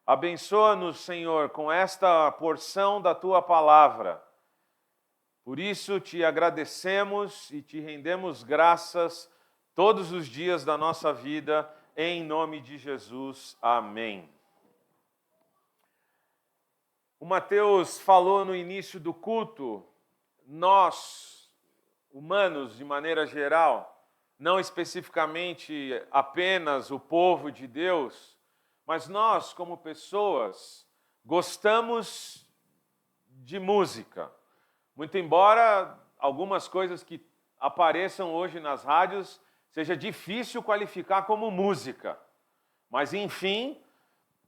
Abençoa-nos, Senhor, com esta porção da Tua palavra. Por isso te agradecemos e te rendemos graças todos os dias da nossa vida, em nome de Jesus. Amém. O Mateus falou no início do culto, nós, humanos de maneira geral, não especificamente apenas o povo de Deus, mas nós, como pessoas, gostamos de música. Muito embora algumas coisas que apareçam hoje nas rádios seja difícil qualificar como música. Mas, enfim,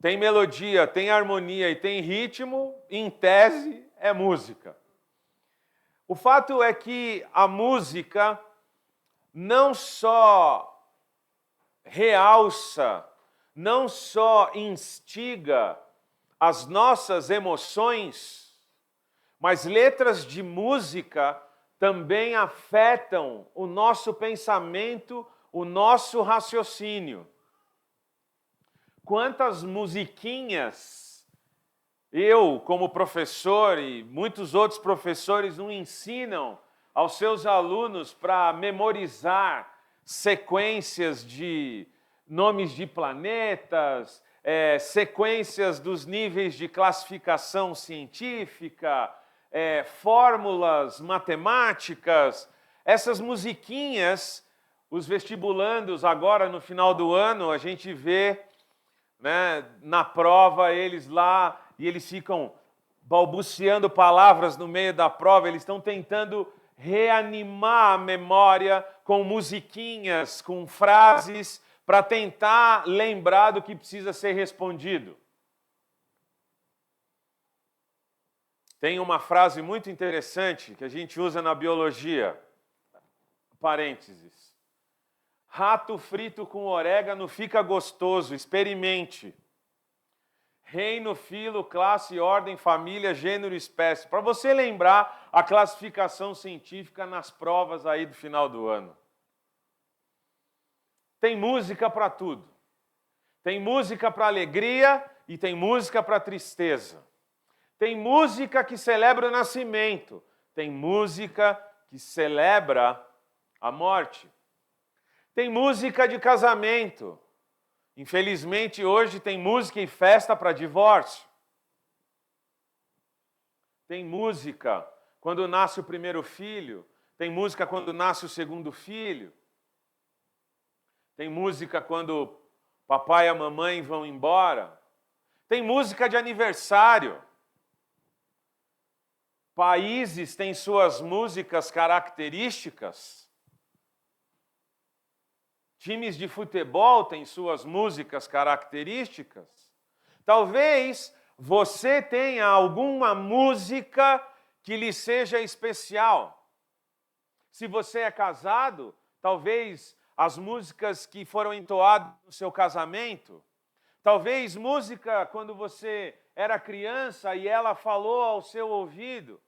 tem melodia, tem harmonia e tem ritmo, em tese é música. O fato é que a música não só realça, não só instiga as nossas emoções, mas letras de música também afetam o nosso pensamento, o nosso raciocínio. Quantas musiquinhas eu, como professor, e muitos outros professores não ensinam aos seus alunos para memorizar sequências de nomes de planetas, sequências dos níveis de classificação científica, fórmulas matemáticas. Essas musiquinhas, os vestibulandos agora no final do ano, a gente vê, né, na prova eles lá e eles ficam balbuciando palavras no meio da prova, eles estão tentando reanimar a memória com musiquinhas, com frases, para tentar lembrar do que precisa ser respondido. Tem uma frase muito interessante que a gente usa na biologia, parênteses. Rato frito com orégano fica gostoso, experimente. Reino, filo, classe, ordem, família, gênero, espécie. Para você lembrar a classificação científica nas provas aí do final do ano. Tem música para tudo. Tem música para alegria e tem música para tristeza. Tem música que celebra o nascimento. Tem música que celebra a morte. Tem música de casamento. Infelizmente, hoje tem música e festa para divórcio. Tem música quando nasce o primeiro filho. Tem música quando nasce o segundo filho. Tem música quando papai e a mamãe vão embora. Tem música de aniversário. Países têm suas músicas características. Times de futebol têm suas músicas características. Talvez você tenha alguma música que lhe seja especial. Se você é casado, talvez as músicas que foram entoadas no seu casamento. Talvez música quando você era criança e ela falou ao seu ouvido.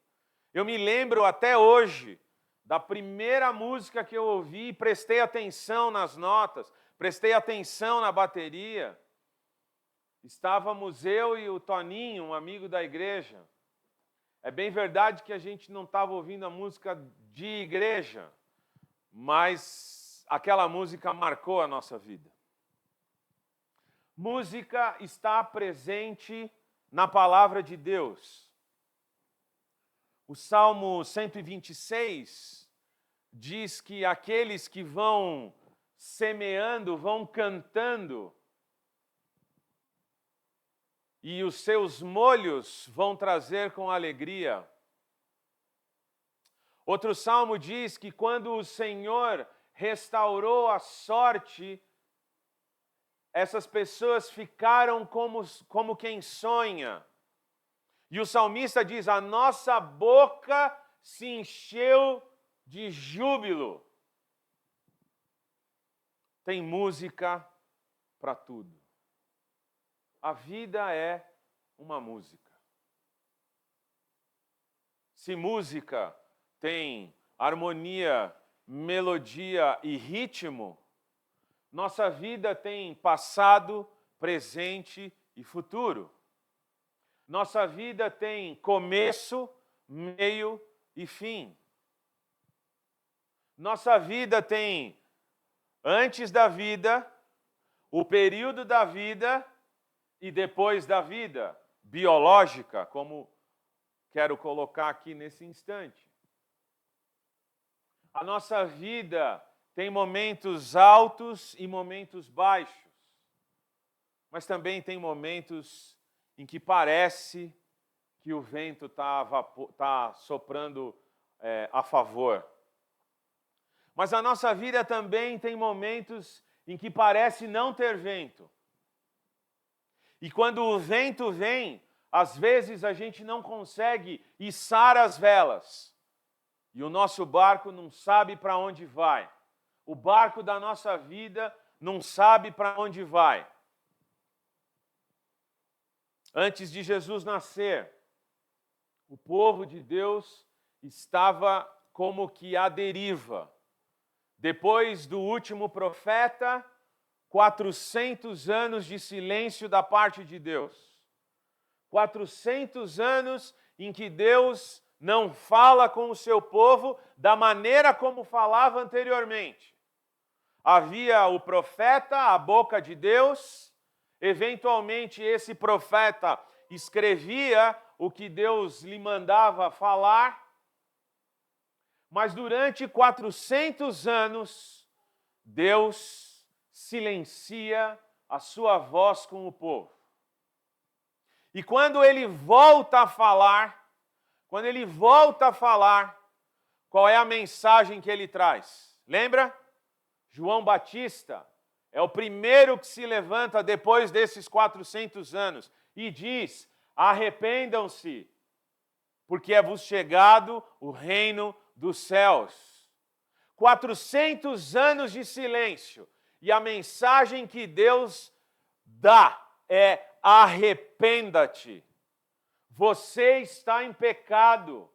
Eu me lembro até hoje da primeira música que eu ouvi e prestei atenção nas notas, prestei atenção na bateria. Estávamos eu e o Toninho, um amigo da igreja. É bem verdade que a gente não estava ouvindo a música de igreja, mas aquela música marcou a nossa vida. Música está presente na palavra de Deus. O Salmo 126 diz que aqueles que vão semeando, vão cantando, e os seus molhos vão trazer com alegria. Outro salmo diz que quando o Senhor restaurou a sorte, essas pessoas ficaram como quem sonha. E o salmista diz, a nossa boca se encheu de júbilo. Tem música para tudo. A vida é uma música. Se música tem harmonia, melodia e ritmo, nossa vida tem passado, presente e futuro. Nossa vida tem começo, meio e fim. Nossa vida tem antes da vida, o período da vida e depois da vida biológica, como quero colocar aqui nesse instante. A nossa vida tem momentos altos e momentos baixos, mas também tem momentos em que parece que o vento está soprando a favor. Mas a nossa vida também tem momentos em que parece não ter vento. E quando o vento vem, às vezes a gente não consegue içar as velas. E o nosso barco não sabe para onde vai. O barco da nossa vida não sabe para onde vai. Antes de Jesus nascer, o povo de Deus estava como que à deriva. Depois do último profeta, 400 anos de silêncio da parte de Deus. 400 anos em que Deus não fala com o seu povo da maneira como falava anteriormente. Havia o profeta, a boca de Deus, eventualmente esse profeta escrevia o que Deus lhe mandava falar, mas durante 400 anos, Deus silencia a sua voz com o povo. E quando ele volta a falar, qual é a mensagem que ele traz? Lembra? João Batista é o primeiro que se levanta depois desses 400 anos e diz: arrependam-se, porque é vos chegado o reino dos céus. 400 anos de silêncio. E a mensagem que Deus dá é: arrependa-te. Você está em pecado.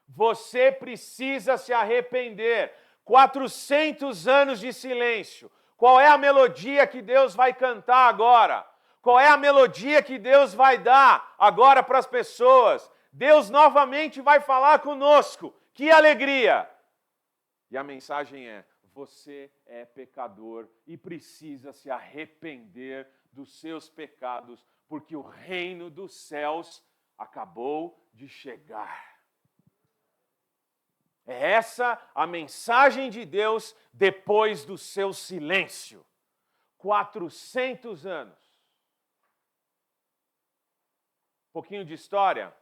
Você precisa se arrepender. 400 anos de silêncio. Qual é a melodia que Deus vai cantar agora? Qual é a melodia que Deus vai dar agora para as pessoas? Deus novamente vai falar conosco. Que alegria! E a mensagem é: você é pecador e precisa se arrepender dos seus pecados, porque o reino dos céus acabou de chegar. É essa a mensagem de Deus depois do seu silêncio. 400 anos. Um pouquinho de história.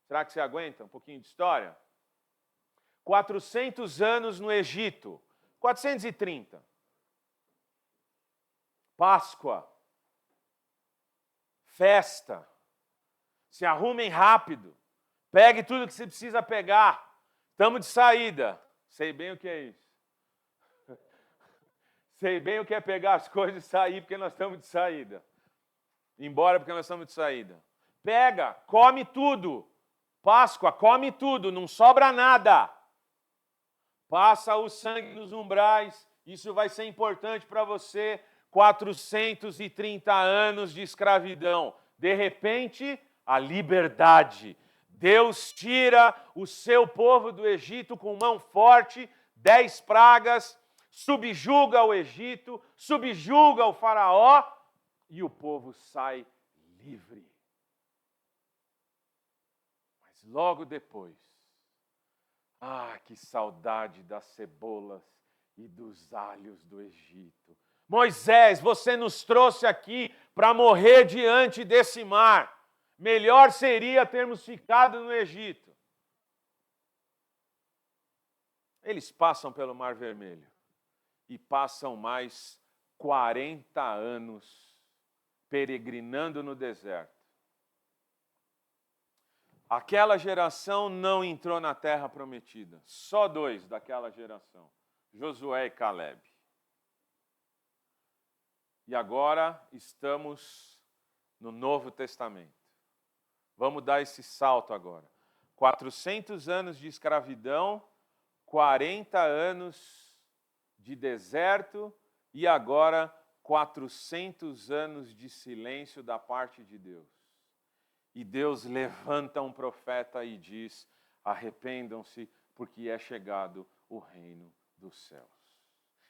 Será que você aguenta um pouquinho de história? 400 anos no Egito. 430. Páscoa. Festa. Se arrumem rápido. Pegue tudo que você precisa pegar. Estamos de saída. Sei bem o que é isso. Sei bem o que é pegar as coisas e sair, porque nós estamos de saída. Ir embora porque nós estamos de saída. Pega, come tudo. Páscoa, come tudo, não sobra nada. Passa o sangue nos umbrais, isso vai ser importante para você. 430 anos de escravidão. De repente, a liberdade. Deus tira o seu povo do Egito com mão forte, 10 pragas, subjuga o Egito, subjuga o faraó e o povo sai livre. Mas logo depois, que saudade das cebolas e dos alhos do Egito. Moisés, você nos trouxe aqui para morrer diante desse mar. Melhor seria termos ficado no Egito. Eles passam pelo Mar Vermelho e passam mais 40 anos peregrinando no deserto. Aquela geração não entrou na terra prometida. Só 2 daquela geração, Josué e Caleb. E agora estamos no Novo Testamento. Vamos dar esse salto agora. 400 anos de escravidão, 40 anos de deserto e agora 400 anos de silêncio da parte de Deus. E Deus levanta um profeta e diz: arrependam-se, porque é chegado o reino dos céus.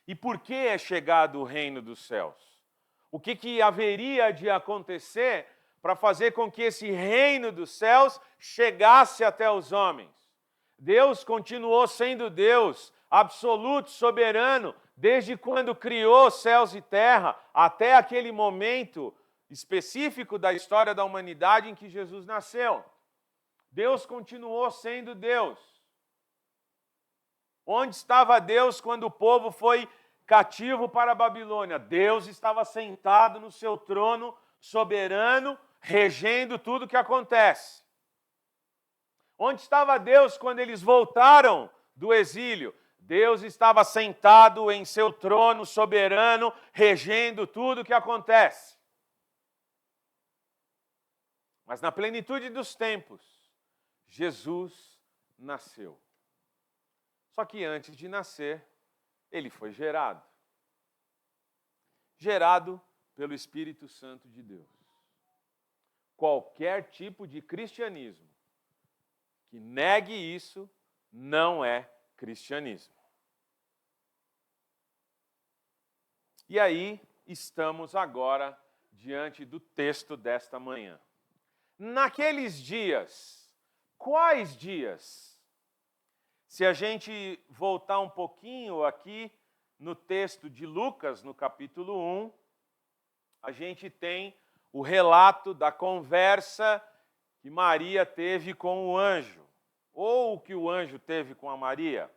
E por que é chegado o reino dos céus? O que haveria de acontecer para fazer com que esse reino dos céus chegasse até os homens? Deus continuou sendo Deus, absoluto, soberano, desde quando criou céus e terra, até aquele momento específico da história da humanidade em que Jesus nasceu. Deus continuou sendo Deus. Onde estava Deus quando o povo foi cativo para a Babilônia? Deus estava sentado no seu trono soberano, regendo tudo o que acontece. Onde estava Deus quando eles voltaram do exílio? Deus estava sentado em seu trono soberano, regendo tudo o que acontece. Mas na plenitude dos tempos, Jesus nasceu. Só que antes de nascer, ele foi gerado. Gerado pelo Espírito Santo de Deus. Qualquer tipo de cristianismo que negue isso não é cristianismo. E aí estamos agora diante do texto desta manhã. Naqueles dias, quais dias? Se a gente voltar um pouquinho aqui no texto de Lucas, no capítulo 1, a gente tem o relato da conversa que Maria teve com o anjo, ou o que o anjo teve com a Maria.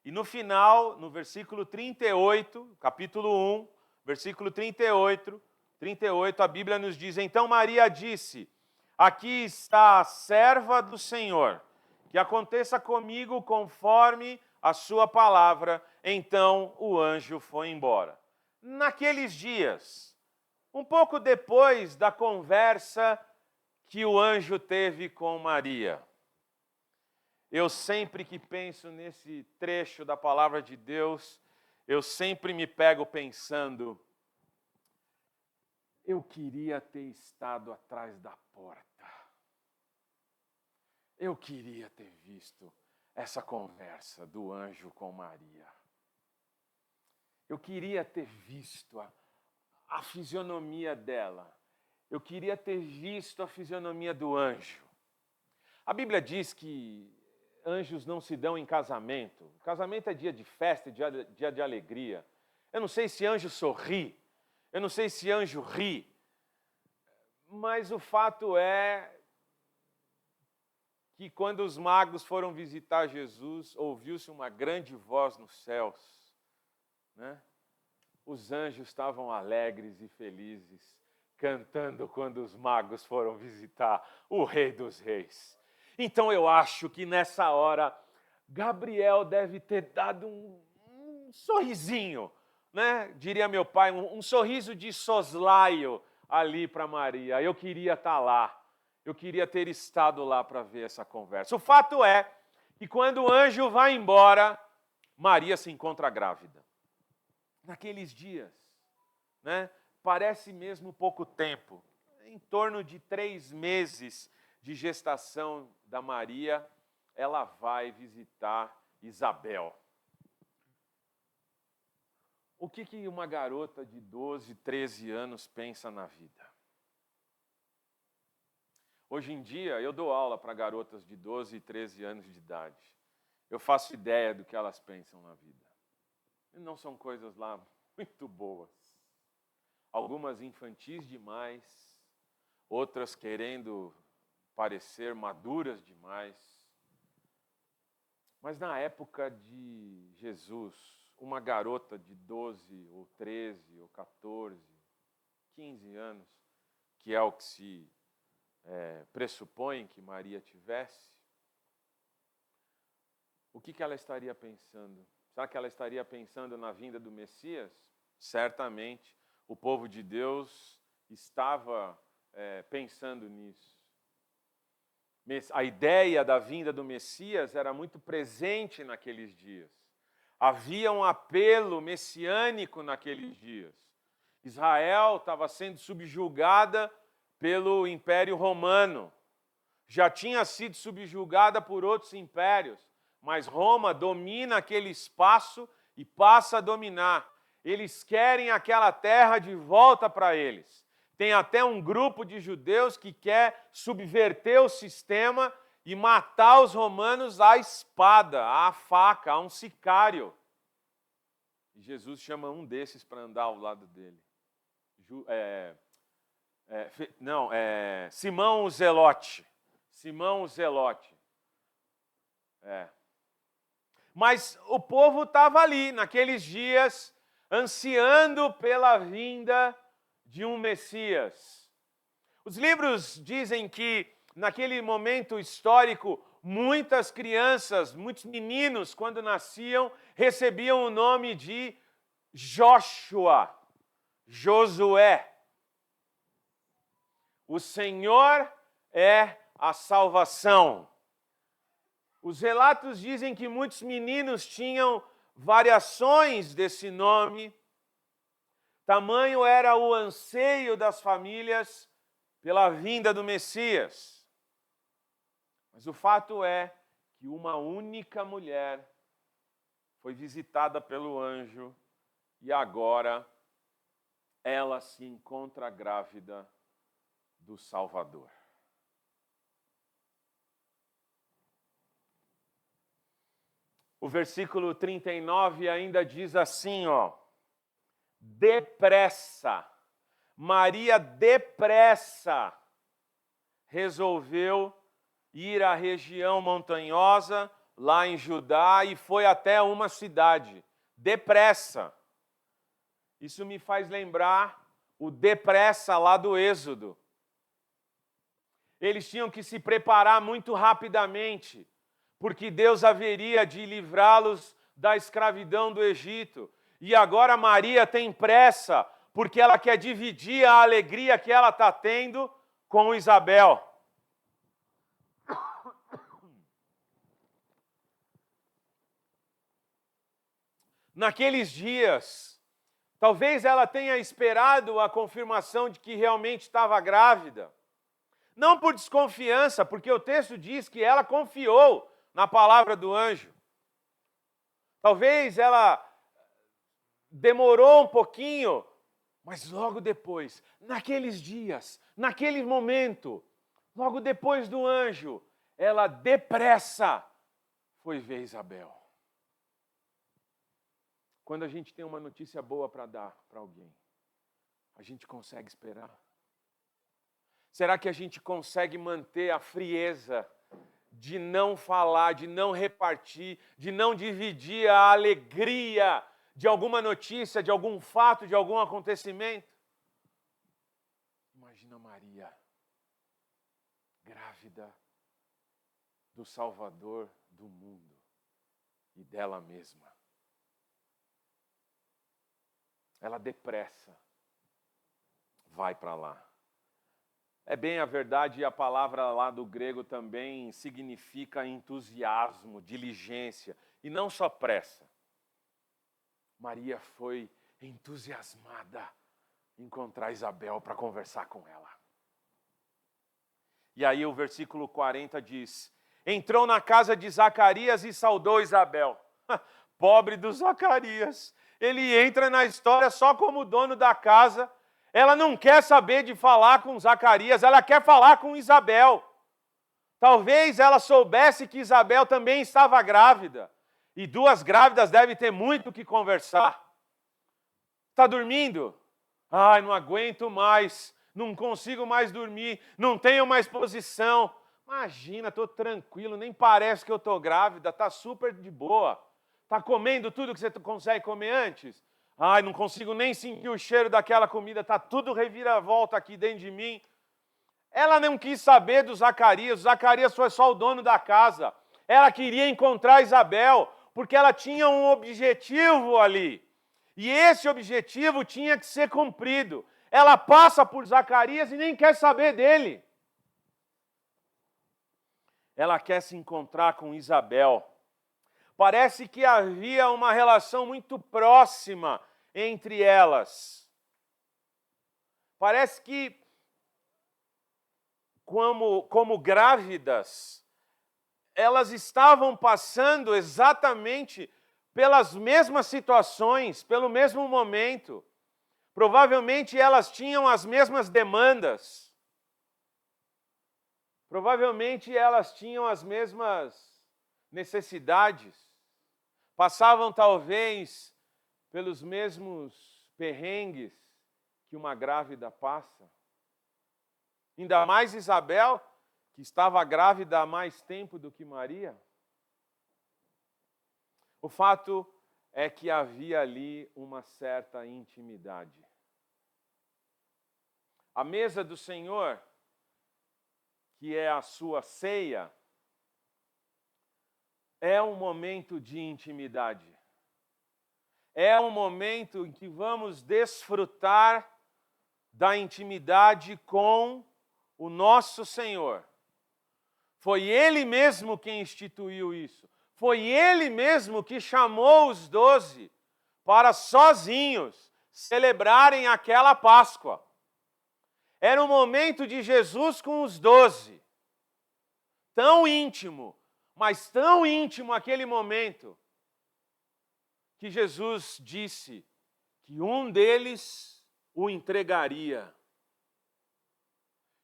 E no final, no versículo 38, capítulo 1, versículo 38, a Bíblia nos diz: então Maria disse: aqui está a serva do Senhor, que aconteça comigo conforme a sua palavra. Então o anjo foi embora. Naqueles dias, um pouco depois da conversa que o anjo teve com Maria, eu sempre que penso nesse trecho da palavra de Deus, eu sempre me pego pensando: eu queria ter estado atrás da porta. Eu queria ter visto essa conversa do anjo com Maria. Eu queria ter visto a fisionomia dela. Eu queria ter visto a fisionomia do anjo. A Bíblia diz que anjos não se dão em casamento. Casamento é dia de festa, dia de alegria. Eu não sei se anjo sorri, eu não sei se anjo ri, mas o fato é que quando os magos foram visitar Jesus, ouviu-se uma grande voz nos céus, né? Os anjos estavam alegres e felizes, cantando quando os magos foram visitar o Rei dos Reis. Então eu acho que nessa hora, Gabriel deve ter dado um sorrisinho, né? Diria meu pai, um sorriso de soslaio ali para Maria. Eu queria estar lá. Eu queria ter estado lá para ver essa conversa. O fato é que quando o anjo vai embora, Maria se encontra grávida. Naqueles dias, né? Parece mesmo pouco tempo. Em torno de 3 meses de gestação da Maria, ela vai visitar Isabel. O que uma garota de 12, 13 anos pensa na vida? Hoje em dia, eu dou aula para garotas de 12 e 13 anos de idade. Eu faço ideia do que elas pensam na vida. E não são coisas lá muito boas. Algumas infantis demais, outras querendo parecer maduras demais. Mas na época de Jesus, uma garota de 12 ou 13 ou 14, 15 anos, que é o que se pressupõe que Maria tivesse, o que ela estaria pensando? Será que ela estaria pensando na vinda do Messias? Certamente, o povo de Deus estava pensando nisso. A ideia da vinda do Messias era muito presente naqueles dias. Havia um apelo messiânico naqueles dias. Israel estava sendo subjugada pelo Império Romano. Já tinha sido subjugada por outros impérios, mas Roma domina aquele espaço e passa a dominar. Eles querem aquela terra de volta para eles. Tem até um grupo de judeus que quer subverter o sistema e matar os romanos à espada, à faca, a um sicário. E Jesus chama um desses para andar ao lado dele. Simão o Zelote. Simão o Zelote. Mas o povo estava ali, naqueles dias, ansiando pela vinda de um Messias. Os livros dizem que, naquele momento histórico, muitas crianças, muitos meninos, quando nasciam, recebiam o nome de Joshua, Josué. O Senhor é a salvação. Os relatos dizem que muitos meninos tinham variações desse nome. Tamanho era o anseio das famílias pela vinda do Messias. Mas o fato é que uma única mulher foi visitada pelo anjo e agora ela se encontra grávida do Salvador. O versículo 39 ainda diz assim, depressa, Maria depressa resolveu ir à região montanhosa, lá em Judá, e foi até uma cidade. Depressa. Isso me faz lembrar o depressa lá do Êxodo. Eles tinham que se preparar muito rapidamente, porque Deus haveria de livrá-los da escravidão do Egito. E agora Maria tem pressa, porque ela quer dividir a alegria que ela está tendo com Isabel. Naqueles dias, talvez ela tenha esperado a confirmação de que realmente estava grávida. Não por desconfiança, porque o texto diz que ela confiou na palavra do anjo. Talvez ela demorou um pouquinho, mas logo depois, naqueles dias, naquele momento, logo depois do anjo, ela depressa foi ver Isabel. Quando a gente tem uma notícia boa para dar para alguém, a gente consegue esperar? Será que a gente consegue manter a frieza de não falar, de não repartir, de não dividir a alegria de alguma notícia, de algum fato, de algum acontecimento? Imagina Maria, grávida do Salvador do mundo e dela mesma. Ela depressa vai para lá. É bem a verdade, e a palavra lá do grego também significa entusiasmo, diligência, e não só pressa. Maria foi entusiasmada em encontrar Isabel para conversar com ela. E aí o versículo 40 diz: entrou na casa de Zacarias e saudou Isabel. Pobre do Zacarias, ele entra na história só como dono da casa. Ela não quer saber de falar com Zacarias, ela quer falar com Isabel. Talvez ela soubesse que Isabel também estava grávida. E duas grávidas devem ter muito o que conversar. Está dormindo? Ai, não aguento mais, não consigo mais dormir, não tenho mais posição. Imagina, estou tranquilo, nem parece que eu estou grávida, está super de boa. Está comendo tudo que você consegue comer antes? Ai, não consigo nem sentir o cheiro daquela comida, está tudo reviravolta aqui dentro de mim. Ela não quis saber do Zacarias, o Zacarias foi só o dono da casa. Ela queria encontrar Isabel, porque ela tinha um objetivo ali. E esse objetivo tinha que ser cumprido. Ela passa por Zacarias e nem quer saber dele. Ela quer se encontrar com Isabel. Parece que havia uma relação muito próxima entre elas. Parece que, como grávidas, elas estavam passando exatamente pelas mesmas situações, pelo mesmo momento. Provavelmente elas tinham as mesmas demandas. Provavelmente elas tinham as mesmas necessidades. Passavam talvez pelos mesmos perrengues que uma grávida passa. Ainda mais Isabel, que estava grávida há mais tempo do que Maria. O fato é que havia ali uma certa intimidade. A mesa do Senhor, que é a sua ceia, é um momento de intimidade. É um momento em que vamos desfrutar da intimidade com o nosso Senhor. Foi Ele mesmo quem instituiu isso. Foi Ele mesmo que chamou os 12 para sozinhos celebrarem aquela Páscoa. Era o momento de Jesus com os 12. Tão íntimo, mas tão íntimo aquele momento, que Jesus disse que um deles o entregaria.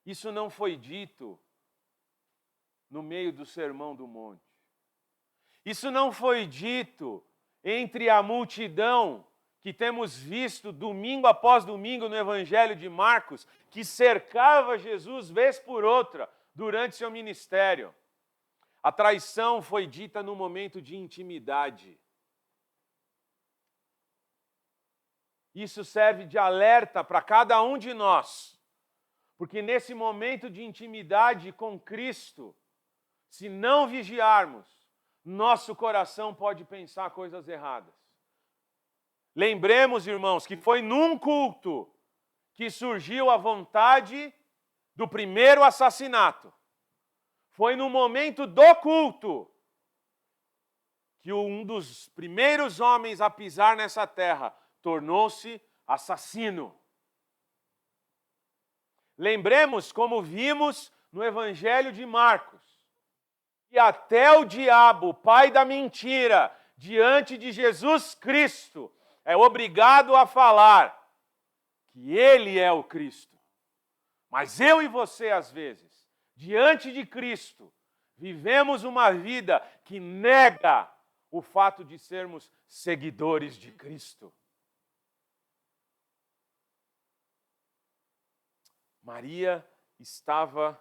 Isso não foi dito no meio do Sermão do Monte. Isso não foi dito entre a multidão que temos visto domingo após domingo no Evangelho de Marcos, que cercava Jesus vez por outra durante seu ministério. A traição foi dita num momento de intimidade. Isso serve de alerta para cada um de nós, porque nesse momento de intimidade com Cristo, se não vigiarmos, nosso coração pode pensar coisas erradas. Lembremos, irmãos, que foi num culto que surgiu a vontade do primeiro assassinato. Foi no momento do culto que um dos primeiros homens a pisar nessa terra tornou-se assassino. Lembremos, como vimos no Evangelho de Marcos, que até o diabo, pai da mentira, diante de Jesus Cristo, é obrigado a falar que Ele é o Cristo. Mas eu e você, às vezes, diante de Cristo, vivemos uma vida que nega o fato de sermos seguidores de Cristo. Maria estava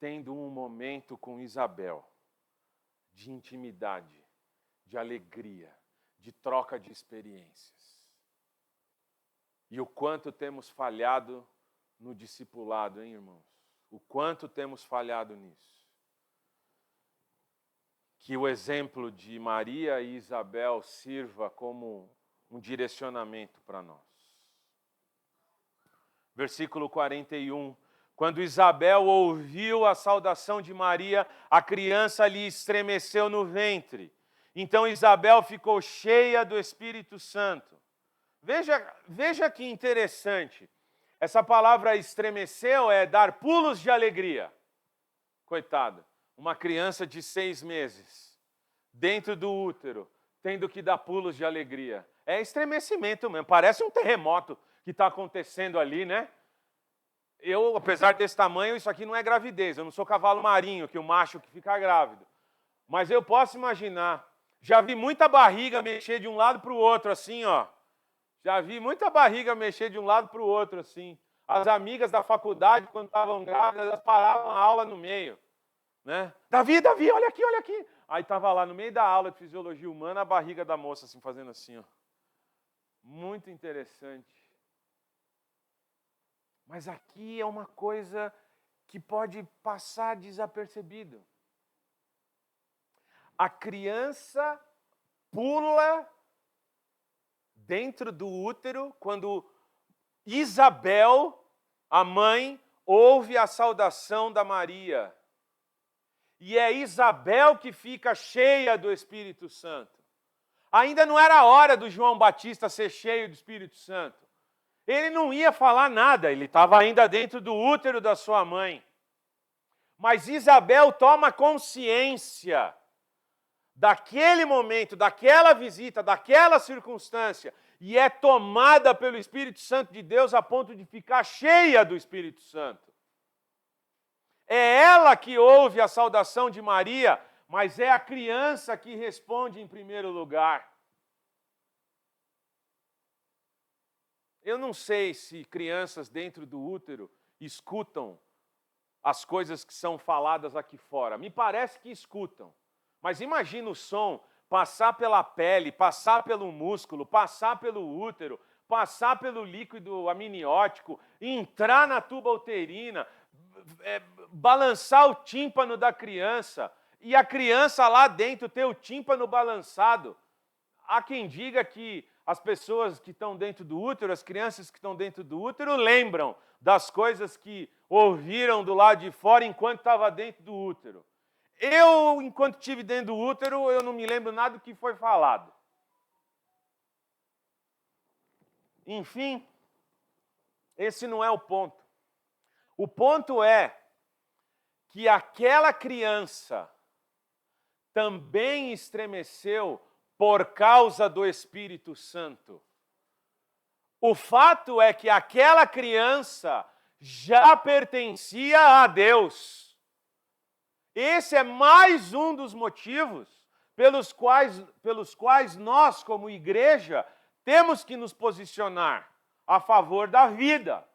tendo um momento com Isabel de intimidade, de alegria, de troca de experiências. E o quanto temos falhado no discipulado, hein, irmãos? O quanto temos falhado nisso. Que o exemplo de Maria e Isabel sirva como um direcionamento para nós. Versículo 41. Quando Isabel ouviu a saudação de Maria, a criança lhe estremeceu no ventre. Então Isabel ficou cheia do Espírito Santo. Veja que interessante. Essa palavra estremeceu é dar pulos de alegria. Coitada, uma criança de 6 meses, dentro do útero, tendo que dar pulos de alegria. É estremecimento mesmo, parece um terremoto que está acontecendo ali, né? Eu, apesar desse tamanho, isso aqui não é gravidez. Eu não sou cavalo marinho, que o macho que fica grávido. Mas eu posso imaginar. Já vi muita barriga mexer de um lado para o outro, assim, ó. Já vi muita barriga mexer de um lado para o outro, assim. As amigas da faculdade, quando estavam grávidas, elas paravam a aula no meio. Né? Davi, olha aqui, olha aqui. Aí estava lá no meio da aula de fisiologia humana, a barriga da moça, assim, fazendo assim, ó. Muito interessante. Mas aqui é uma coisa que pode passar desapercebido. A criança pula dentro do útero quando Isabel, a mãe, ouve a saudação da Maria. E é Isabel que fica cheia do Espírito Santo. Ainda não era a hora do João Batista ser cheio do Espírito Santo. Ele não ia falar nada, ele estava ainda dentro do útero da sua mãe. Mas Isabel toma consciência daquele momento, daquela visita, daquela circunstância, e é tomada pelo Espírito Santo de Deus a ponto de ficar cheia do Espírito Santo. É ela que ouve a saudação de Maria, mas é a criança que responde em primeiro lugar. Eu não sei se crianças dentro do útero escutam as coisas que são faladas aqui fora. Me parece que escutam. Mas imagina o som passar pela pele, passar pelo músculo, passar pelo útero, passar pelo líquido amniótico, entrar na tuba uterina, balançar o tímpano da criança, e a criança lá dentro ter o tímpano balançado. Há quem diga que as pessoas que estão dentro do útero, as crianças que estão dentro do útero, lembram das coisas que ouviram do lado de fora enquanto estava dentro do útero. Eu, enquanto estive dentro do útero, eu não me lembro nada do que foi falado. Enfim, esse não é o ponto. O ponto é que aquela criança também estremeceu por causa do Espírito Santo. O fato é que aquela criança já pertencia a Deus. Esse é mais um dos motivos pelos quais nós, como igreja, temos que nos posicionar a favor da vida.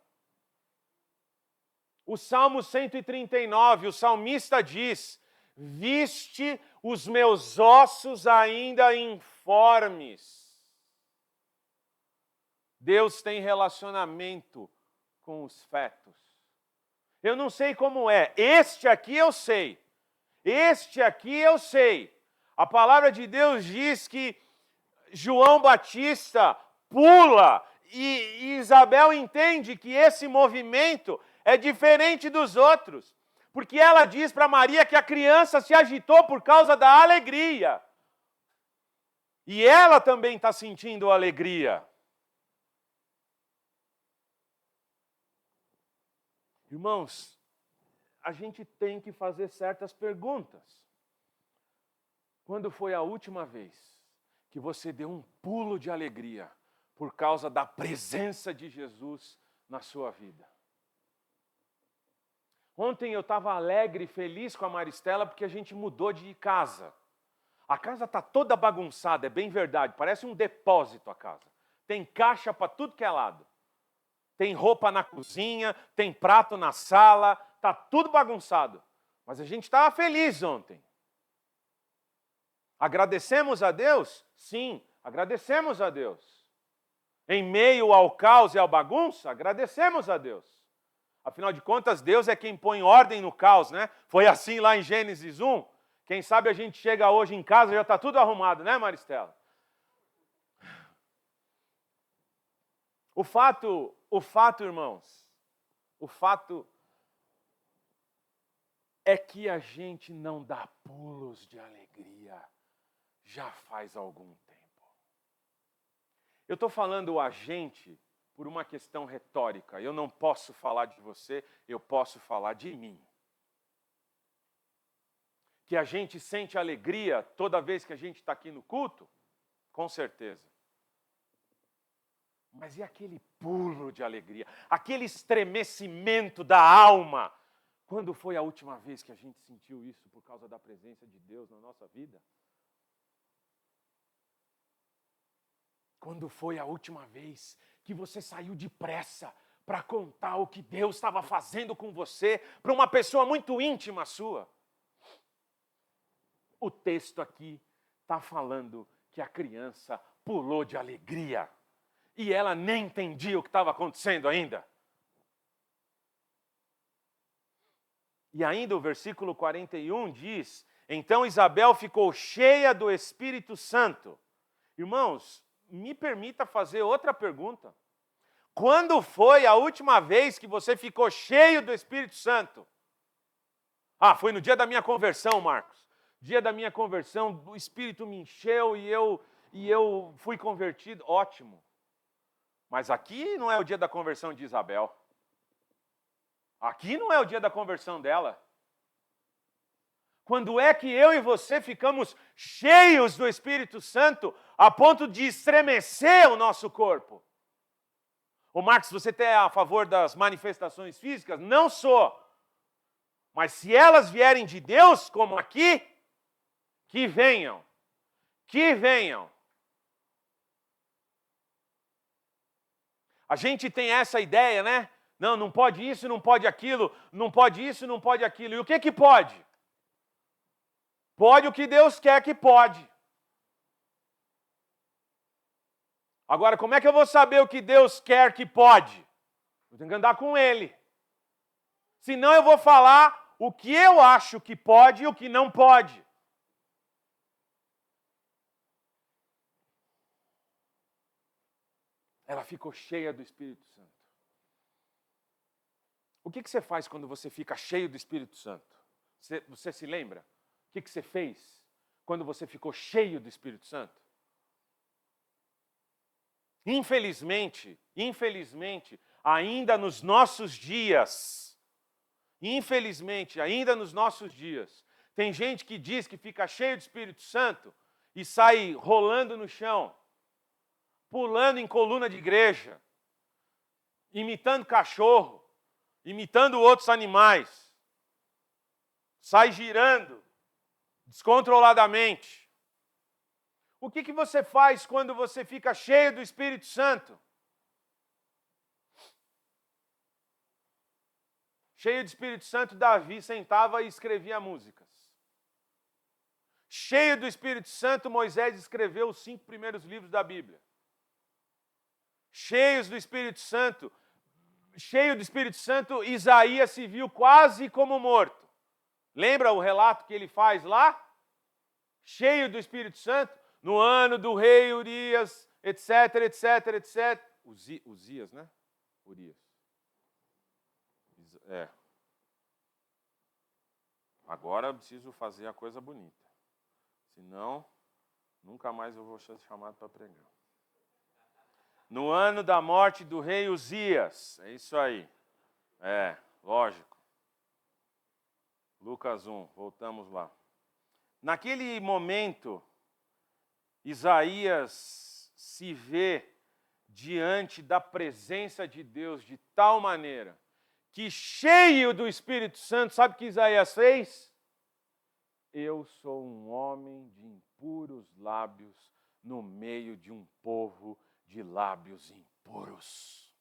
O Salmo 139, o salmista diz: viste os meus ossos ainda informes. Deus tem relacionamento com os fetos. Eu não sei como é. Este aqui eu sei. Este aqui eu sei. A palavra de Deus diz que João Batista pula e Isabel entende que esse movimento é diferente dos outros. Porque ela diz para Maria que a criança se agitou por causa da alegria. E ela também está sentindo alegria. Irmãos, a gente tem que fazer certas perguntas. Quando foi a última vez que você deu um pulo de alegria por causa da presença de Jesus na sua vida? Ontem eu estava alegre e feliz com a Maristela porque a gente mudou de casa. A casa está toda bagunçada, é bem verdade, parece um depósito a casa. Tem caixa para tudo que é lado. Tem roupa na cozinha, tem prato na sala, está tudo bagunçado. Mas a gente estava feliz ontem. Agradecemos a Deus? Sim, agradecemos a Deus. Em meio ao caos e à bagunça, agradecemos a Deus. Afinal de contas, Deus é quem põe ordem no caos, né? Foi assim lá em Gênesis 1. Quem sabe a gente chega hoje em casa e já está tudo arrumado, né, Maristela? O fato, irmãos, o fato é que a gente não dá pulos de alegria já faz algum tempo. Eu estou falando a gente por uma questão retórica. Eu não posso falar de você, eu posso falar de mim. Que a gente sente alegria toda vez que a gente está aqui no culto? Com certeza. Mas e aquele pulo de alegria, aquele estremecimento da alma? Quando foi a última vez que a gente sentiu isso por causa da presença de Deus na nossa vida? Quando foi a última vez que você saiu depressa para contar o que Deus estava fazendo com você para uma pessoa muito íntima sua? O texto aqui está falando que a criança pulou de alegria. E ela nem entendia o que estava acontecendo ainda. E ainda o versículo 41 diz: então Isabel ficou cheia do Espírito Santo. Irmãos, me permita fazer outra pergunta. Quando foi a última vez que você ficou cheio do Espírito Santo? Ah, foi no dia da minha conversão, Marcos. Dia da minha conversão, o Espírito me encheu e eu fui convertido. Ótimo. Mas aqui não é o dia da conversão de Isabel. Aqui não é o dia da conversão dela. Quando é que eu e você ficamos cheios do Espírito Santo a ponto de estremecer o nosso corpo? Ô Marcos, você é a favor das manifestações físicas? Não sou. Mas se elas vierem de Deus, como aqui, que venham. Que venham. A gente tem essa ideia, né? Não pode isso, não pode aquilo, não pode isso, não pode aquilo. E o que pode? Pode o que Deus quer que pode. Agora, como é que eu vou saber o que Deus quer que pode? Eu tenho que andar com Ele. Senão eu vou falar o que eu acho que pode e o que não pode. Ela ficou cheia do Espírito Santo. O que você faz quando você fica cheio do Espírito Santo? Você se lembra? O que você fez quando você ficou cheio do Espírito Santo? Infelizmente, ainda nos nossos dias, tem gente que diz que fica cheio do Espírito Santo e sai rolando no chão, pulando em coluna de igreja, imitando cachorro, imitando outros animais, sai girando descontroladamente. O que você faz quando você fica cheio do Espírito Santo? Cheio do Espírito Santo, Davi sentava e escrevia músicas. Cheio do Espírito Santo, Moisés escreveu os 5 primeiros livros da Bíblia. Cheio do Espírito Santo, Isaías se viu quase como morto. Lembra o relato que ele faz lá? Cheio do Espírito Santo, no ano do rei Urias, etc. Uzias, né? Urias. Agora eu preciso fazer a coisa bonita. Senão, nunca mais eu vou ser chamado para pregar. No ano da morte do rei Uzias. É isso aí. Lógico. Lucas 1, voltamos lá. Naquele momento, Isaías se vê diante da presença de Deus de tal maneira que, cheio do Espírito Santo, sabe o que Isaías fez? Eu sou um homem de impuros lábios no meio de um povo de lábios impuros.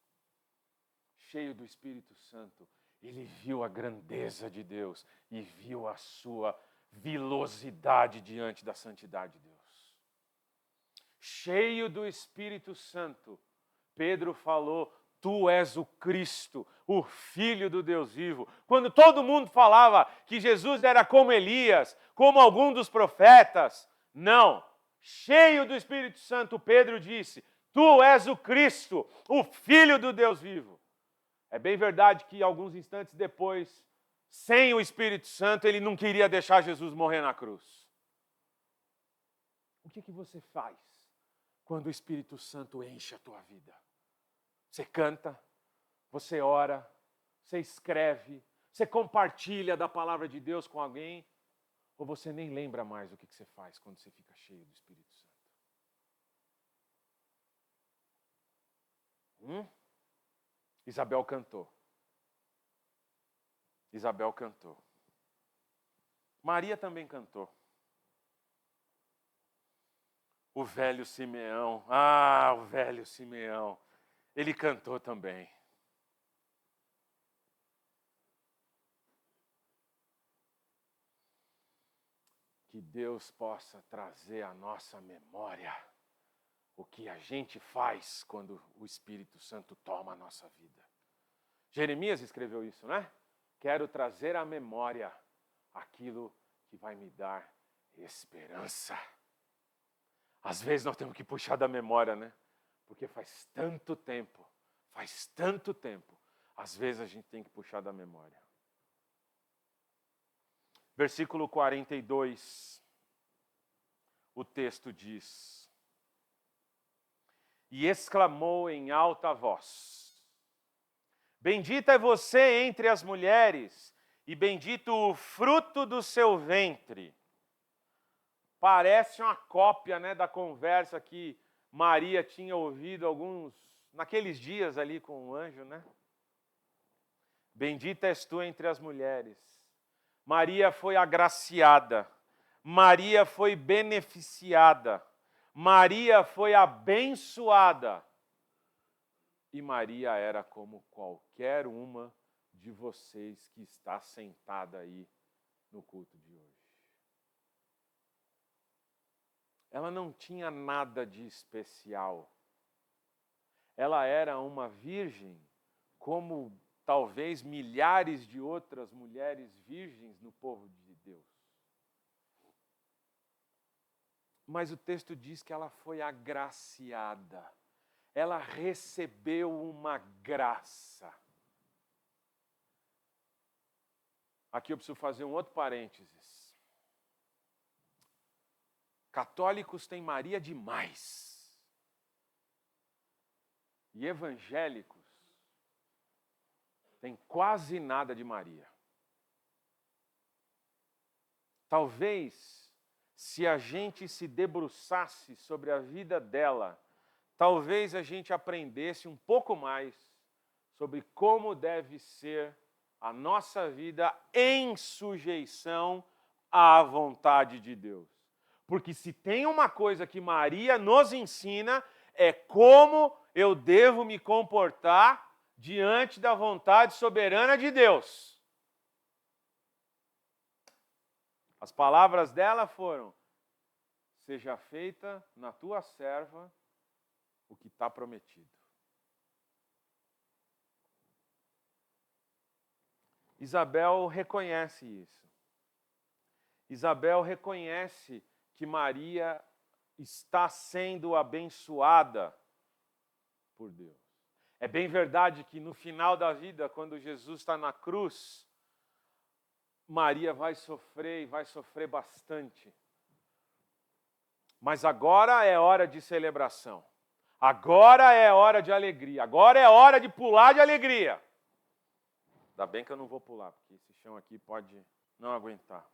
Cheio do Espírito Santo, ele viu a grandeza de Deus e viu a sua vilosidade diante da santidade de Deus. Cheio do Espírito Santo, Pedro falou: Tu és o Cristo, o Filho do Deus vivo. Quando todo mundo falava que Jesus era como Elias, como algum dos profetas, não. Cheio do Espírito Santo, Pedro disse: Tu és o Cristo, o Filho do Deus vivo. É bem verdade que alguns instantes depois, sem o Espírito Santo, ele não queria deixar Jesus morrer na cruz. O que você faz quando o Espírito Santo enche a tua vida? Você canta, você ora, você escreve, você compartilha da palavra de Deus com alguém, ou você nem lembra mais o que você faz quando você fica cheio do Espírito Santo? Isabel cantou. Maria também cantou. O velho Simeão, o velho Simeão, ele cantou também. Que Deus possa trazer à nossa memória o que a gente faz quando o Espírito Santo toma a nossa vida. Jeremias escreveu isso, né? Quero trazer à memória aquilo que vai me dar esperança. Às vezes nós temos que puxar da memória, né? Porque faz tanto tempo. Às vezes a gente tem que puxar da memória. Versículo 42, o texto diz: e exclamou em alta voz: Bendita é você entre as mulheres, e bendito o fruto do seu ventre. Parece uma cópia, né, da conversa que Maria tinha ouvido naqueles dias ali com o anjo, né? Bendita és tu entre as mulheres. Maria foi agraciada. Maria foi beneficiada. Maria foi abençoada. E Maria era como qualquer uma de vocês que está sentada aí no culto de hoje. Ela não tinha nada de especial. Ela era uma virgem, como talvez milhares de outras mulheres virgens no povo de Deus. Mas o texto diz que ela foi agraciada. Ela recebeu uma graça. Aqui eu preciso fazer um outro parênteses. Católicos têm Maria demais. E evangélicos têm quase nada de Maria. Talvez, se a gente se debruçasse sobre a vida dela, talvez a gente aprendesse um pouco mais sobre como deve ser a nossa vida em sujeição à vontade de Deus. Porque se tem uma coisa que Maria nos ensina, é como eu devo me comportar diante da vontade soberana de Deus. As palavras dela foram: seja feita na tua serva o que está prometido. Isabel reconhece isso. Isabel reconhece que Maria está sendo abençoada por Deus. É bem verdade que no final da vida, quando Jesus está na cruz, Maria vai sofrer e vai sofrer bastante. Mas agora é hora de celebração. Agora é hora de alegria. Agora é hora de pular de alegria. Ainda bem que eu não vou pular, porque esse chão aqui pode não aguentar.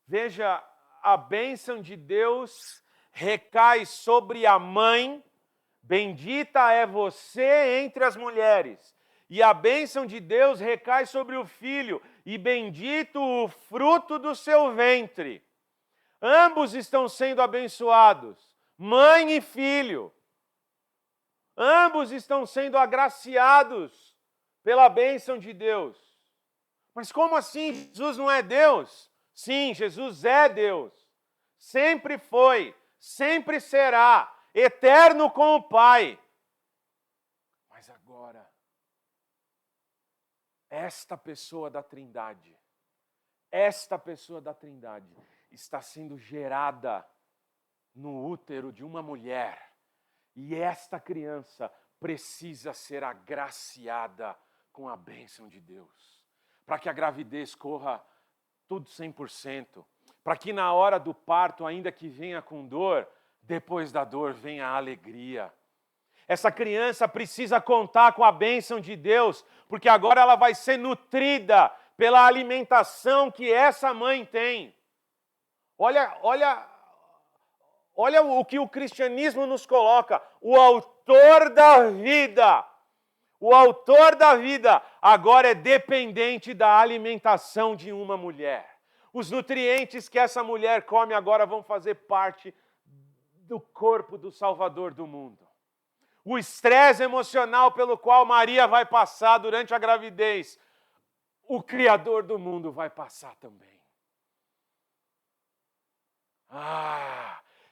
Veja, a bênção de Deus recai sobre a mãe. Bendita é você entre as mulheres. E a bênção de Deus recai sobre o filho. E bendito o fruto do seu ventre. Ambos estão sendo abençoados. Mãe e filho. Ambos estão sendo agraciados pela bênção de Deus. Mas como assim? Jesus não é Deus? Sim, Jesus é Deus. Sempre foi, sempre será, eterno com o Pai. Mas agora, esta pessoa da Trindade está sendo gerada no útero de uma mulher. E esta criança precisa ser agraciada com a bênção de Deus. Para que a gravidez corra tudo 100%. Para que na hora do parto, ainda que venha com dor, depois da dor venha a alegria. Essa criança precisa contar com a bênção de Deus, porque agora ela vai ser nutrida pela alimentação que essa mãe tem. Olha o que o cristianismo nos coloca. O autor da vida agora é dependente da alimentação de uma mulher. Os nutrientes que essa mulher come agora vão fazer parte do corpo do Salvador do mundo. O estresse emocional pelo qual Maria vai passar durante a gravidez, o Criador do mundo vai passar também.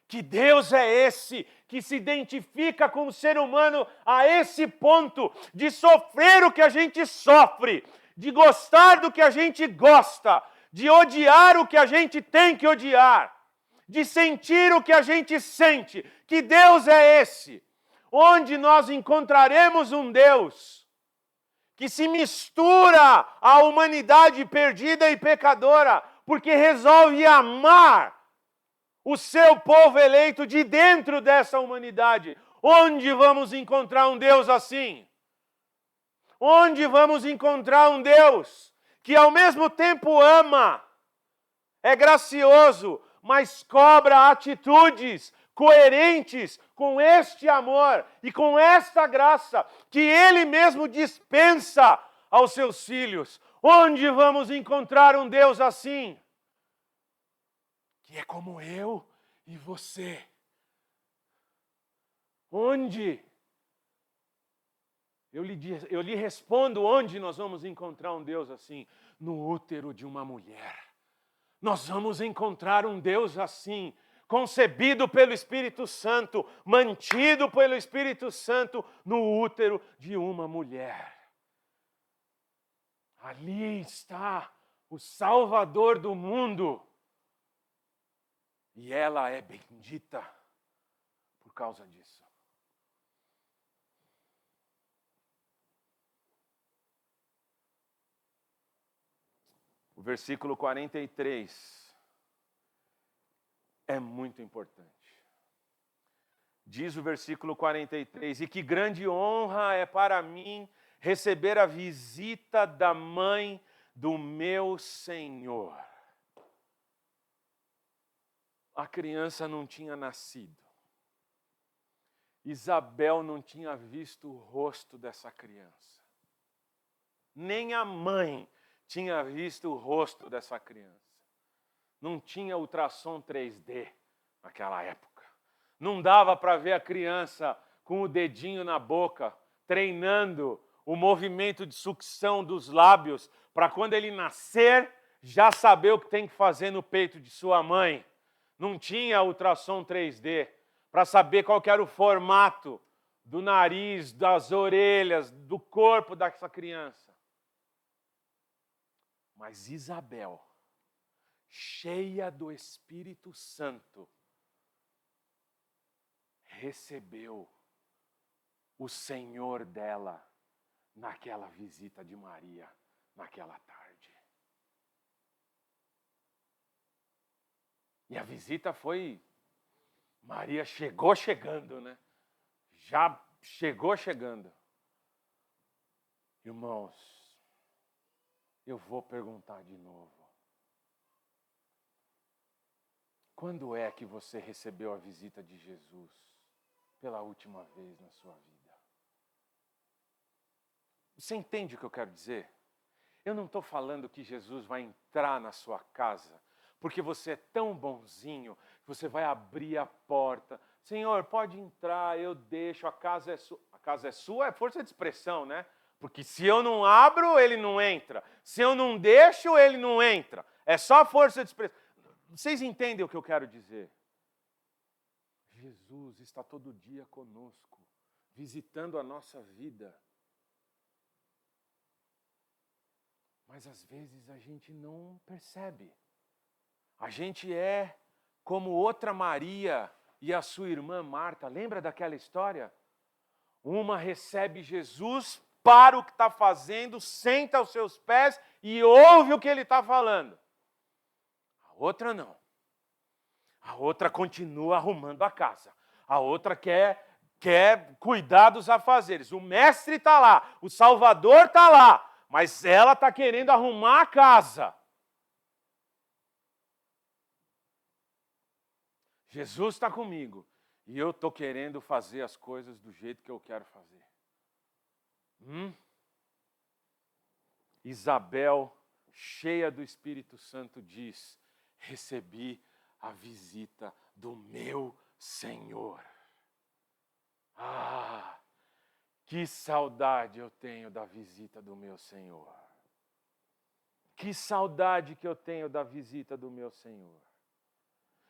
Que Deus é esse que se identifica com o ser humano a esse ponto de sofrer o que a gente sofre, de gostar do que a gente gosta, de odiar o que a gente tem que odiar, de sentir o que a gente sente. Que Deus é esse? Onde nós encontraremos um Deus que se mistura à humanidade perdida e pecadora, porque resolve amar o seu povo eleito de dentro dessa humanidade. Onde vamos encontrar um Deus assim? Onde vamos encontrar um Deus que ao mesmo tempo ama, é gracioso, mas cobra atitudes coerentes com este amor e com esta graça que Ele mesmo dispensa aos seus filhos? Onde vamos encontrar um Deus assim? Que é como eu e você. Onde? Eu lhe respondo onde nós vamos encontrar um Deus assim. No útero de uma mulher. Nós vamos encontrar um Deus assim, concebido pelo Espírito Santo, mantido pelo Espírito Santo no útero de uma mulher. Ali está o Salvador do mundo. E ela é bendita por causa disso. O versículo 43 é muito importante. Diz o versículo 43, e que grande honra é para mim receber a visita da mãe do meu Senhor. A criança não tinha nascido. Isabel não tinha visto o rosto dessa criança. Nem a mãe tinha visto o rosto dessa criança. Não tinha ultrassom 3D naquela época. Não dava para ver a criança com o dedinho na boca, treinando o movimento de sucção dos lábios, para quando ele nascer, já saber o que tem que fazer no peito de sua mãe. Não tinha ultrassom 3D para saber qual que era o formato do nariz, das orelhas, do corpo dessa criança. Mas Isabel, cheia do Espírito Santo, recebeu o Senhor dela naquela visita de Maria, naquela tarde. E a visita foi... Maria chegou chegando, né? Já chegou chegando. Irmãos, eu vou perguntar de novo. Quando é que você recebeu a visita de Jesus pela última vez na sua vida? Você entende o que eu quero dizer? Eu não estou falando que Jesus vai entrar na sua casa porque você é tão bonzinho que você vai abrir a porta. Senhor, pode entrar, eu deixo, a casa é sua. A casa é sua é força de expressão, né? Porque se eu não abro, ele não entra. Se eu não deixo, ele não entra. É só força de expressão. Vocês entendem o que eu quero dizer? Jesus está todo dia conosco, visitando a nossa vida. Mas às vezes a gente não percebe. A gente é como outra Maria e a sua irmã Marta. Lembra daquela história? Uma recebe Jesus, para o que está fazendo, senta aos seus pés e ouve o que ele está falando. A outra não. A outra continua arrumando a casa. A outra quer cuidar dos afazeres. O mestre está lá, o Salvador está lá, mas ela está querendo arrumar a casa. Jesus está comigo e eu estou querendo fazer as coisas do jeito que eu quero fazer. Isabel, cheia do Espírito Santo, diz: recebi a visita do meu Senhor. Ah, que saudade eu tenho da visita do meu Senhor. Que saudade que eu tenho da visita do meu Senhor.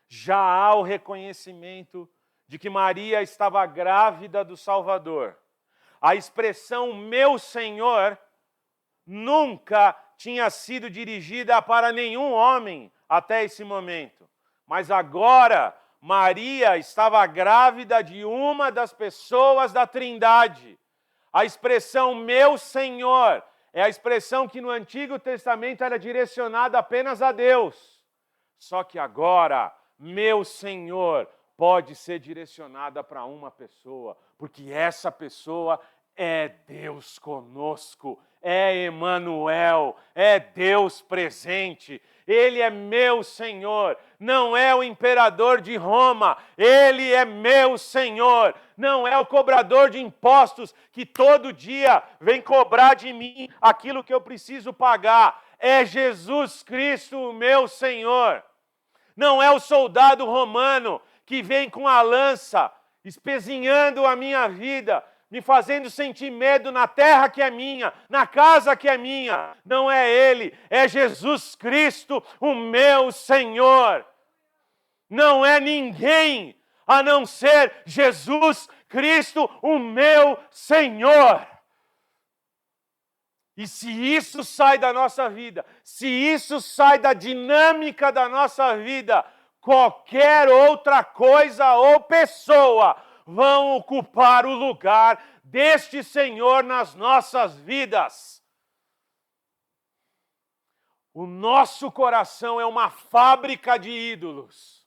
Já há o reconhecimento de que Maria estava grávida do Salvador. A expressão meu Senhor nunca tinha sido dirigida para nenhum homem até esse momento. Mas agora, Maria estava grávida de uma das pessoas da Trindade. A expressão meu Senhor é a expressão que no Antigo Testamento era direcionada apenas a Deus. Só que agora, meu Senhor, pode ser direcionada para uma pessoa, porque essa pessoa é Deus conosco, é Emanuel, é Deus presente. Ele é meu Senhor, não é o imperador de Roma, Ele é meu Senhor, não é o cobrador de impostos que todo dia vem cobrar de mim aquilo que eu preciso pagar. É Jesus Cristo, o meu Senhor. Não é o soldado romano que vem com a lança, espezinhando a minha vida, me fazendo sentir medo na terra que é minha, na casa que é minha. Não é Ele, é Jesus Cristo, o meu Senhor. Não é ninguém a não ser Jesus Cristo, o meu Senhor. E se isso sai da nossa vida, se isso sai da dinâmica da nossa vida, qualquer outra coisa ou pessoa vão ocupar o lugar deste Senhor nas nossas vidas. O nosso coração é uma fábrica de ídolos.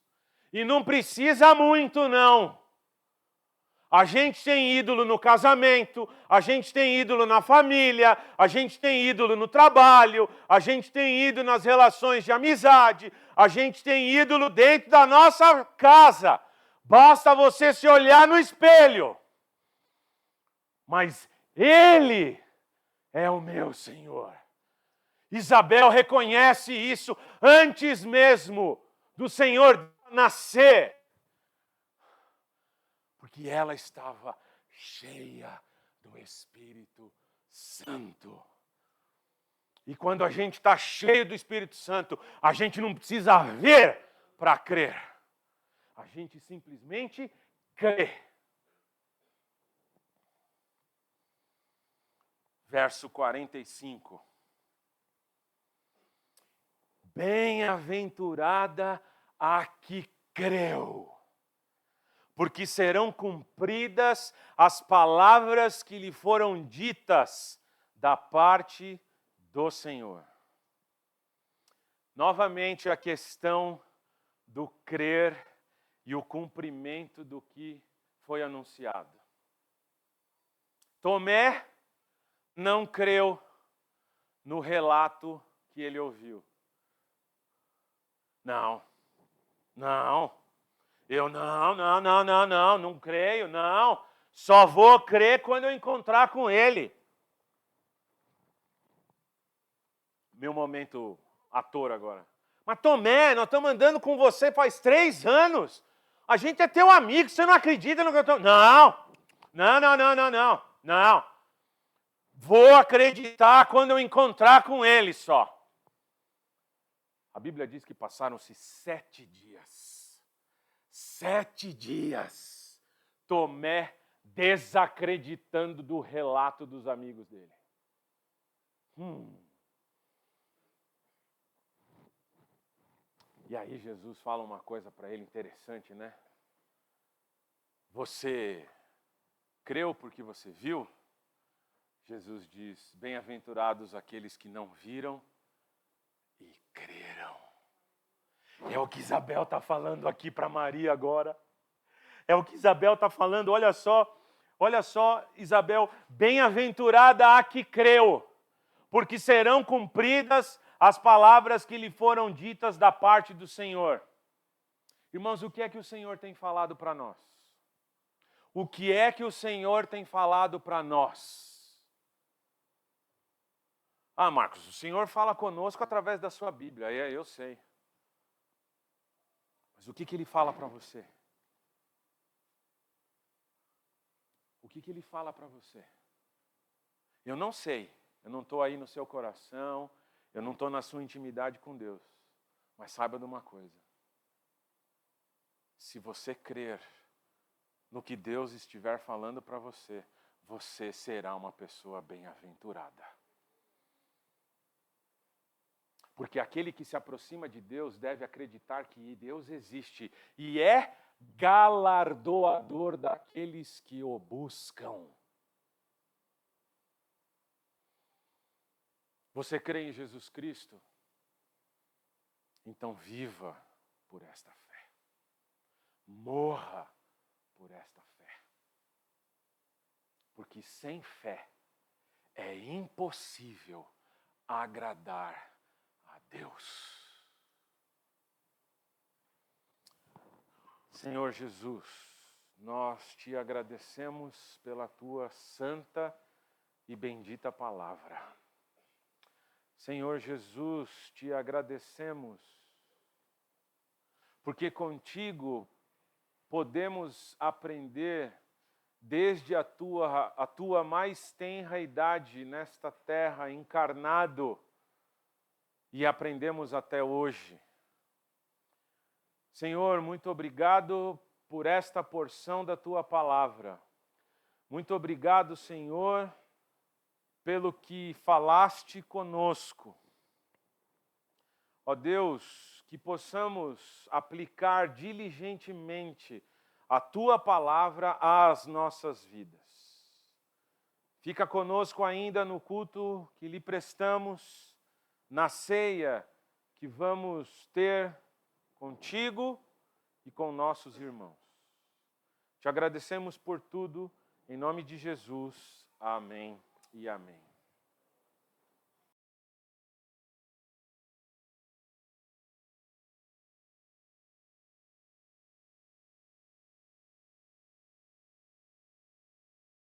E não precisa muito, não. A gente tem ídolo no casamento, a gente tem ídolo na família, a gente tem ídolo no trabalho, a gente tem ídolo nas relações de amizade, a gente tem ídolo dentro da nossa casa. Basta você se olhar no espelho. Mas Ele é o meu Senhor. Isabel reconhece isso antes mesmo do Senhor nascer. Porque ela estava cheia do Espírito Santo. E quando a gente está cheio do Espírito Santo, a gente não precisa ver para crer. A gente simplesmente crê. Verso 45. Bem-aventurada a que creu, porque serão cumpridas as palavras que lhe foram ditas da parte do Senhor. Novamente a questão do crer e o cumprimento do que foi anunciado. Tomé não creu no relato que ele ouviu. Eu não creio, não. Só vou crer quando eu encontrar com ele. Meu momento ator agora. Mas Tomé, nós estamos andando com você faz 3 anos. A gente é teu amigo, você não acredita no que eu estou... Não. Vou acreditar quando eu encontrar com ele só. A Bíblia diz que passaram-se 7 dias. 7 dias. Tomé desacreditando do relato dos amigos dele. E aí Jesus fala uma coisa para ele interessante, né? Você creu porque você viu? Jesus diz, bem-aventurados aqueles que não viram e creram. É o que Isabel está falando aqui para Maria agora. É o que Isabel está falando, olha só, Isabel, bem-aventurada a que creu, porque serão cumpridas as palavras que lhe foram ditas da parte do Senhor. Irmãos, o que é que o Senhor tem falado para nós? O que é que o Senhor tem falado para nós? Ah, Marcos, o Senhor fala conosco através da sua Bíblia, eu sei. Mas o que Ele fala para você? O que Ele fala para você? Eu não sei, eu não estou aí no seu coração, eu não estou na sua intimidade com Deus. Mas saiba de uma coisa. Se você crer no que Deus estiver falando para você, você será uma pessoa bem-aventurada. Porque aquele que se aproxima de Deus deve acreditar que Deus existe e é galardoador daqueles que o buscam. Você crê em Jesus Cristo? Então viva por esta fé. morra por esta fé. Porque sem fé é impossível agradar a Deus. Senhor Jesus, nós te agradecemos pela tua santa e bendita palavra. Senhor Jesus, te agradecemos, porque contigo podemos aprender desde a tua mais tenra idade nesta terra, encarnado, e aprendemos até hoje. Senhor, muito obrigado por esta porção da tua palavra. Muito obrigado, Senhor, pelo que falaste conosco. Ó Deus, que possamos aplicar diligentemente a tua palavra às nossas vidas. Fica conosco ainda no culto que lhe prestamos, na ceia que vamos ter contigo e com nossos irmãos. Te agradecemos por tudo, em nome de Jesus. Amém e amém.